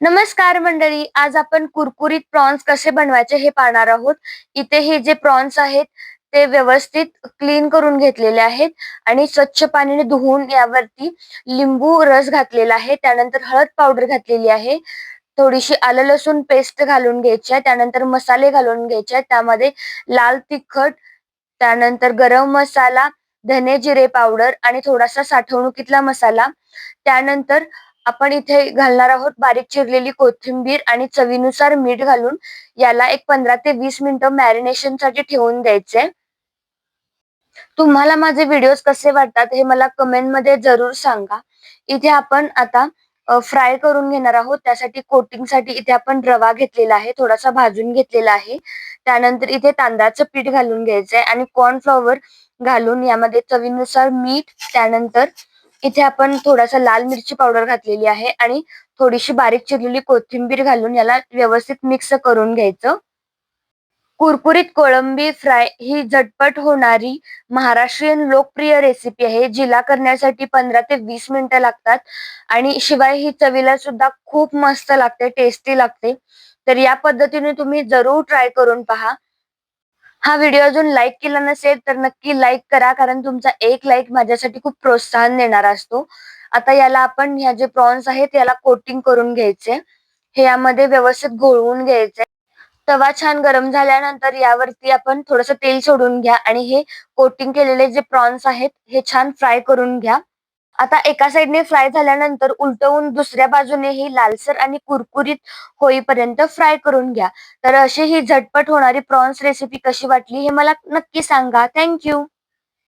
नमस्कार मंडळी, आज आपण कुरकुरीत प्रॉन्स कसे बनवायचे हे पाहणार आहोत. इथे हे जे प्रॉन्स आहेत ते व्यवस्थित क्लीन करून घेतलेले आहेत आणि स्वच्छ पाण्याने धुवून यावरती लिंबू रस घातलेला आहे. त्यानंतर हळद पावडर घातलेली आहे. थोडीशी आलं लसूण पेस्ट घालून घ्यायची आहे. त्यानंतर मसाले घालून घ्यायचे आहेत. त्यामध्ये लाल तिखट, त्यानंतर गरम मसाला, धने जिरे पावडर आणि थोडासा साठवणुकीतला मसाला. त्यानंतर आपण इथे घालणार आहोत बारीक चिरलेली कोथिंबीर आणि चवीनुसार मीठ घालून याला एक 15 ते 20 मिनिटं मॅरिनेशन साठी ठेवून द्यायचे. तुम्हाला माझे व्हिडिओज कसे वाटतात हे मला कमेंट मध्ये जरूर सांगा. इथे आपण आता फ्राय करून घेणार आहोत. त्यासाठी कोटिंग साठी इथे आपण रवा घेतलेला आहे, थोडासा भाजून घेतलेला आहे. त्यानंतर इथे तांदळाचं पीठ घालून घ्यायचंय आणि कॉर्नफ्लॉवर घालून यामध्ये चवीनुसार मीठ, त्यानंतर इथे आपण थोडासा लाल मिरची पावडर घातलेली आहे आणि थोडीशी बारीक चिरलेली कोथिंबीर घालून याला व्यवस्थित मिक्स करून घ्यायचं. कुरकुरीत कोळंबी फ्राय ही झटपट होणारी महाराष्ट्रीयन लोकप्रिय रेसिपी आहे, जिला करण्यासाठी 15 ते 20 मिनिटं लागतात आणि शिवाय ही चवीला सुद्धा खूप मस्त लागते, टेस्टी लागते. तर या पद्धतीने तुम्ही जरूर ट्राय करून पहा. हा व्हिडिओ अजून लाईक केला नसेल तर नक्की लाईक करा, कारण तुमचा एक लाईक माझ्यासाठी खूप प्रोत्साहन देणारा असतो. आता याला आपण ह्या जे प्रॉन्स आहेत याला कोटिंग करून घ्यायचे. हे यामध्ये व्यवस्थित घोळवून घ्यायचे. तवा छान गरम झाल्यानंतर यावरती आपण थोडंसं तेल सोडून घ्या आणि हे कोटिंग केलेले जे प्रॉन्स आहेत हे छान फ्राय करून घ्या. आता एका साइडने फ्राय झाल्यानंतर उलटवून दुसऱ्या बाजूनेही लालसर आणि कुरकुरीत होईपर्यंत फ्राय करून घ्या. तर अशी ही झटपट होणारी प्रॉन्स रेसिपी कशी वाटली हे मला नक्की सांगा. थँक्यू.